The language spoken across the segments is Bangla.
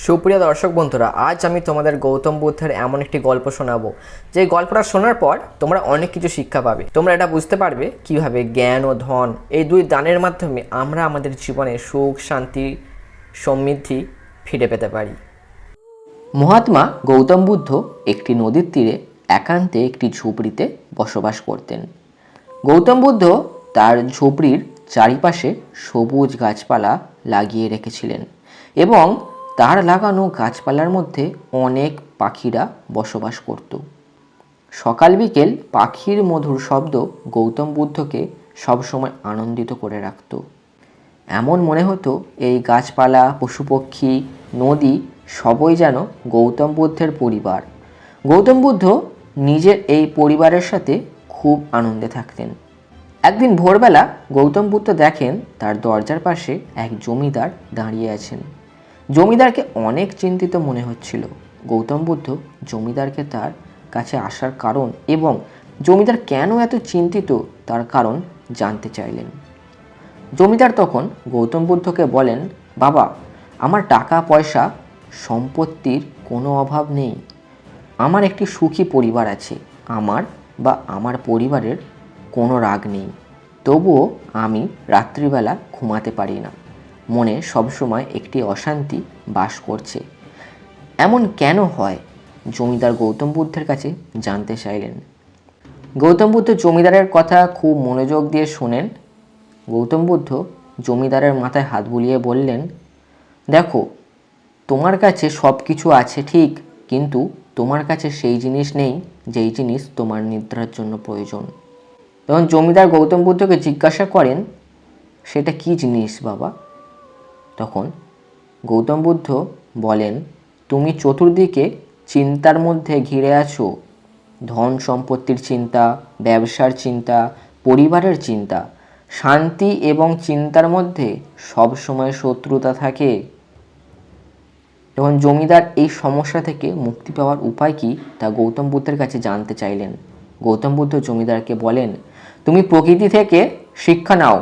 সুপ্রিয় দর্শক বন্ধুরা, আজ আমি তোমাদের গৌতম বুদ্ধের এমন একটি গল্প শোনাবো যে গল্পটা শোনার পর তোমরা অনেক কিছু শিক্ষা পাবে। তোমরা এটা বুঝতে পারবে কিভাবে জ্ঞান ও ধন এই দুই দানের মাধ্যমে আমরা আমাদের জীবনে সুখ, শান্তি, সমৃদ্ধি ফিরে পেতে পারি। মহাত্মা গৌতম বুদ্ধ একটি নদীর তীরে একান্তে একটি ঝুপড়িতে বসবাস করতেন। গৌতম বুদ্ধ তার ঝুপড়ির চারিপাশে সবুজ গাছপালা লাগিয়ে রেখেছিলেন এবং তার লাগানো গাছপালার মধ্যে অনেক পাখিরা বসবাস করত। সকাল বিকেল পাখির মধুর শব্দ গৌতম বুদ্ধকে সবসময় আনন্দিত করে রাখত। এমন মনে হতো এই গাছপালা, পশুপক্ষী, নদী সবই যেন গৌতম বুদ্ধের পরিবার। গৌতম বুদ্ধ নিজের এই পরিবারের সাথে খুব আনন্দে থাকতেন। একদিন ভোরবেলা গৌতম বুদ্ধ দেখেন তার দরজার পাশে এক জমিদার দাঁড়িয়ে আছেন। জমিদারকে অনেক চিন্তিত মনে হচ্ছিল। গৌতম বুদ্ধ জমিদারকে তার কাছে আসার কারণ এবং জমিদার কেন এত চিন্তিত তার কারণ জানতে চাইলেন। জমিদার তখন গৌতম বুদ্ধকে বলেন, বাবা, আমার টাকা পয়সা সম্পত্তির কোনো অভাব নেই। আমার একটি সুখী পরিবার আছে। আমার পরিবারের কোনো রাগ নেই। তবুও আমি রাত্রিবেলা ঘুমাতে পারি না। মনে সবসময় একটি অশান্তি বাস করছে। এমন কেন হয়? জমিদার গৌতম বুদ্ধের কাছে জানতে চাইলেন। গৌতম বুদ্ধ জমিদারের কথা খুব মনোযোগ দিয়ে শোনেন। গৌতম বুদ্ধ জমিদারের মাথায় হাত বুলিয়ে বললেন, দেখো, তোমার কাছে সব কিছু আছে ঠিক, কিন্তু তোমার কাছে সেই জিনিস নেই যেই জিনিস তোমার নিদ্রার জন্য প্রয়োজন। তখন জমিদার গৌতম বুদ্ধকে জিজ্ঞাসা করেন, সেটা কি জিনিস বাবা? তখন গৌতম বুদ্ধ বলেন, তুমি চতুর্দিকে চিন্তার মধ্যে ঘিরে আছো। ধন সম্পত্তির চিন্তা, ব্যবসার চিন্তা, পরিবারের চিন্তা। শান্তি এবং চিন্তার মধ্যে সব সময় শত্রুতা থাকে। তখন জমিদার এই সমস্যা থেকে মুক্তি পাওয়ার উপায় কি তা গৌতম বুদ্ধের কাছে জানতে চাইলেন। গৌতম বুদ্ধ জমিদারকে বলেন, তুমি প্রকৃতি থেকে শিক্ষা নাও।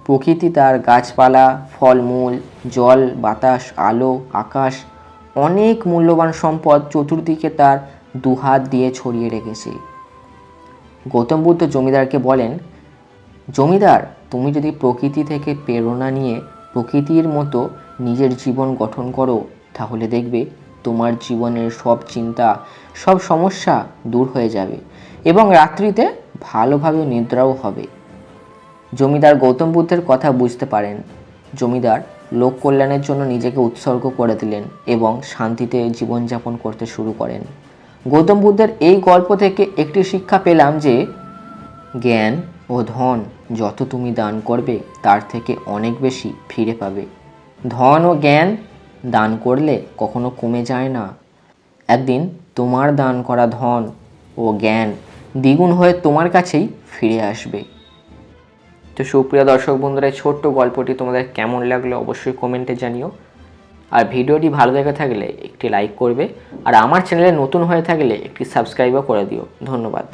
প্রকৃতি তার গাছপালা, ফলমূল, জল, বাতাস, আলো, আকাশ, অনেক মূল্যবান সম্পদ চতুর্দিকে তার দুহাত দিয়ে ছড়িয়ে রেখেছে। গৌতম বুদ্ধ জমিদারকে বলেন, জমিদার, তুমি যদি প্রকৃতি থেকে প্রেরণা নিয়ে প্রকৃতির মতো নিজের জীবন গঠন করো, তাহলে দেখবে তোমার জীবনের সব চিন্তা, সব সমস্যা দূর হয়ে যাবে এবং রাত্রিতে ভালোভাবে নিদ্রাও হবে। জমিদার গৌতম বুদ্ধের কথা বুঝতে পারেন। জমিদার লোক কল্যাণের জন্য নিজেকে উৎসর্গ করে দিলেন এবং শান্তিতে জীবনযাপন করতে শুরু করেন। গৌতম বুদ্ধের এই গল্প থেকে একটি শিক্ষা পেলাম যে জ্ঞান ও ধন যত তুমি দান করবে তার থেকে অনেক বেশি ফিরে পাবে। ধন ও জ্ঞান দান করলে কখনো কমে যায় না। একদিন তোমার দান করা ধন ও জ্ঞান দ্বিগুণ হয়ে তোমার কাছেই ফিরে আসবে। তো সুপ্রিয় দর্শক বন্ধুরা, এই ছোট্ট গল্পটি তোমাদের কেমন লাগলো অবশ্যই কমেন্টে জানিও। আর ভিডিওটি ভালো লেগে থাকলে একটি লাইক করবে, আর আমার চ্যানেলে নতুন হয়ে থাকলে একটি সাবস্ক্রাইবও করে দিও। ধন্যবাদ।